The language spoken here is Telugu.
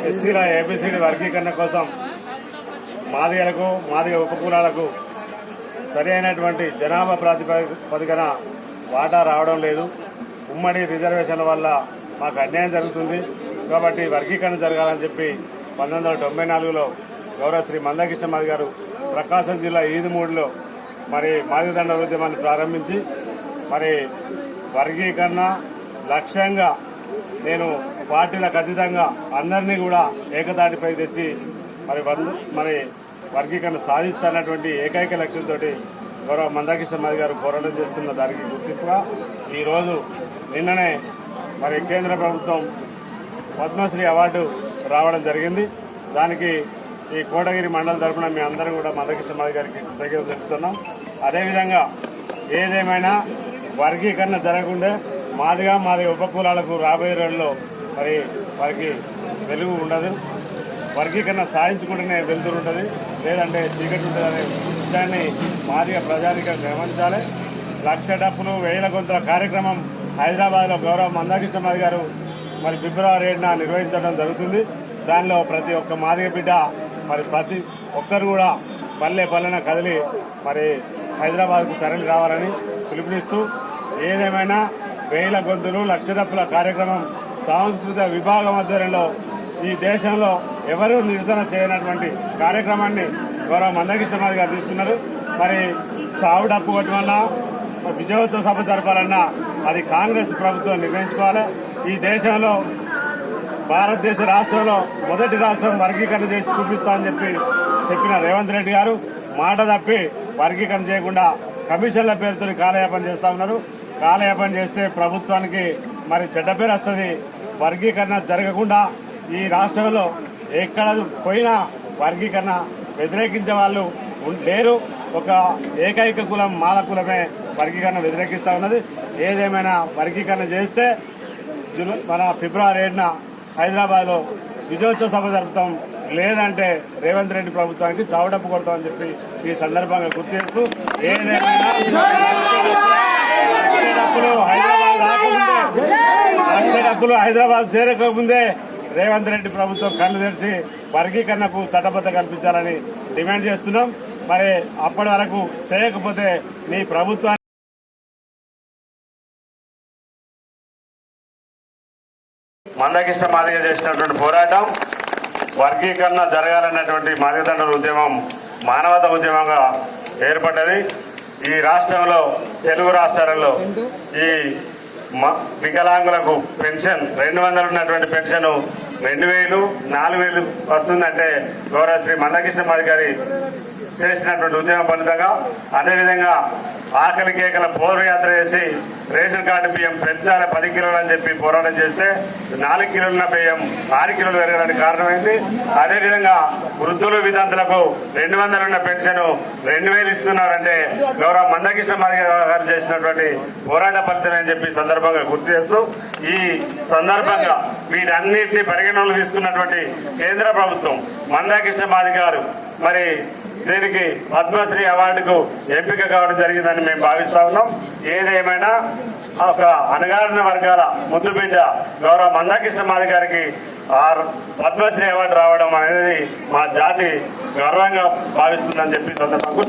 ఎస్సీల ఏబిసిడి వర్గీకరణ కోసం మాదిగలకు మాదిగ ఉపకులాలకు సరి అయినటువంటి జనాభా ప్రాతిపదికన వాటా రావడం లేదు. ఉమ్మడి రిజర్వేషన్ల వల్ల మాకు అన్యాయం జరుగుతుంది కాబట్టి వర్గీకరణ జరగాలని చెప్పి 1994లో గౌరవ శ్రీ మందకృష్ణ మాది గారు ప్రకాశం జిల్లా ఈదుమూడిలో మరి మాదిగదండ ఉద్యమాన్ని ప్రారంభించి మరి వర్గీకరణ లక్ష్యంగా నేను పార్టీలకు అతీతంగా అందరినీ కూడా ఏకతాటిపై తెచ్చి మరి వర్గీకరణ సాధిస్తున్నటువంటి ఏకైక లక్ష్యంతో గౌరవ మందకృష్ణ మాది గారు పోరాటం చేస్తున్న దానికి గుర్తింపుగా ఈరోజు నిన్ననే మరి కేంద్ర ప్రభుత్వం పద్మశ్రీ అవార్డు రావడం జరిగింది. దానికి ఈ కోటగిరి మండల తరఫున మీ అందరం కూడా మందకృష్ణ మాది గారికి కృతజ్ఞతలు తెలుపుతున్నాం. అదేవిధంగా ఏదేమైనా వర్గీకరణ జరగకుండా మాదిగ ఉపకులాలకు రాబోయే రోజుల్లో మరి వారికి వెలుగు ఉండదు. వర్గీకరణ సాధించుకుంటేనే వెలుతురు ఉంటుంది, లేదంటే చీకటి ఉంటుంది అనే విషయాన్ని మాదిగ ప్రజానికం గమనించాలి. 1,00,000 డప్పులు 1000 గొంతుల కార్యక్రమం హైదరాబాద్లో గౌరవ మందకృష్ణ మాది గారు మరి ఫిబ్రవరి 7న నిర్వహించడం జరుగుతుంది. దానిలో ప్రతి ఒక్క మాదిగ బిడ్డ మరి ప్రతి ఒక్కరు కూడా పల్లెన కదిలి మరి హైదరాబాద్కు తరలి రావాలని పిలుపునిస్తూ ఏదేమైనా 1000 గొంతులు 1,00,000 డప్పుల కార్యక్రమం సాంస్కృతిక విభాగం ఆధ్వర్యంలో ఈ దేశంలో ఎవరూ నిరసన చేయనటువంటి కార్యక్రమాన్ని గౌరవ మందకృష్ణ మాది గారు తీసుకున్నారు. మరి చావు డప్పు కొట్టమన్నా విజయోత్సవ సభ జరపాలన్నా అది కాంగ్రెస్ ప్రభుత్వం నిర్ణయించుకోవాలి. ఈ దేశంలో భారతదేశ రాష్ట్రంలో మొదటి రాష్ట్రం వర్గీకరణ చేసి చూపిస్తా అని చెప్పిన రేవంత్ రెడ్డి గారు మాట తప్పి వర్గీకరణ చేయకుండా కమిషన్ల పేరుతో కాలయాపన చేస్తా ఉన్నారు. కాలయాపన చేస్తే ప్రభుత్వానికి మరి చెడ్డ పేరు వస్తుంది. వర్గీకరణ జరగకుండా ఈ రాష్ట్రంలో ఎక్కడ పోయినా వర్గీకరణ వ్యతిరేకించే వాళ్ళు లేరు. ఒక ఏకైక కులం మాల కులమే వర్గీకరణ వ్యతిరేకిస్తా ఉన్నది. ఏదేమైనా వర్గీకరణ చేస్తే మన ఫిబ్రవరి 7న హైదరాబాద్లో విజయోత్సవ సభ జరుపుతాం, లేదంటే రేవంత్ రెడ్డి ప్రభుత్వానికి చావుడప్పు కొడతామని చెప్పి ఈ సందర్భంగా గుర్తు చేస్తూ ఏదేమైనా డప్పులు హైదరాబాద్ చేరకముందే రేవంత్ రెడ్డి ప్రభుత్వం కళ్ళు తెరిచి వర్గీకరణకు చట్టబద్ధ కల్పించాలని డిమాండ్ చేస్తున్నాం. మరి అప్పటి వరకు చేయకపోతే నీ ప్రభుత్వాన్ని మందకృష్ణ మాదిగ చేసినటువంటి పోరాటం వర్గీకరణ జరగాలన్నటువంటి మాదిగదండల ఉద్యమం మానవతా ఉద్యమంగా ఏర్పడ్డది. ఈ రాష్ట్రంలో తెలుగు రాష్ట్రాలలో ఈ వికలాంగులకు పెన్షన్ 200 ఉన్నటువంటి పెన్షన్ 2000, 4000 వస్తుందంటే గౌరవ శ్రీ మందకృష్ణ మాది గారి చేసినటువంటి ఉద్యమ ఫలితంగా, అదేవిధంగా ఆకలి కేకల పౌరయాత్ర చేసి రేషన్ కార్డు బియ్యం పెంచాలి 10 కిలోలు అని చెప్పి పోరాటం చేస్తే 4 కిలోల బియ్యం 6 కిలోలు పెరగడానికి కారణమైంది. అదేవిధంగా వృద్ధులు వితంతులకు 200 ఉన్న పెన్షన్ 2000 ఇస్తున్నారంటే గౌరవ మందకృష్ణ మాది గారు చేసినటువంటి పోరాట ఫలితం అని చెప్పి సందర్భంగా గుర్తు చేస్తూ, ఈ సందర్భంగా వీటన్నిటిని పరిగణనలో తీసుకున్నటువంటి కేంద్ర ప్రభుత్వం మందకృష్ణ మాది గారు మరి దీనికి పద్మశ్రీ అవార్డుకు ఎంపిక కావడం జరిగిందని మేము భావిస్తా ఉన్నాం. ఏదేమైనా ఒక అణగారిన వర్గాల ముద్దుబిడ్డ గౌరవ మందకృష్ణ మాది గారికి పద్మశ్రీ అవార్డు రావడం అనేది మా జాతి గర్వంగా భావిస్తుందని చెప్పి సందర్భంగా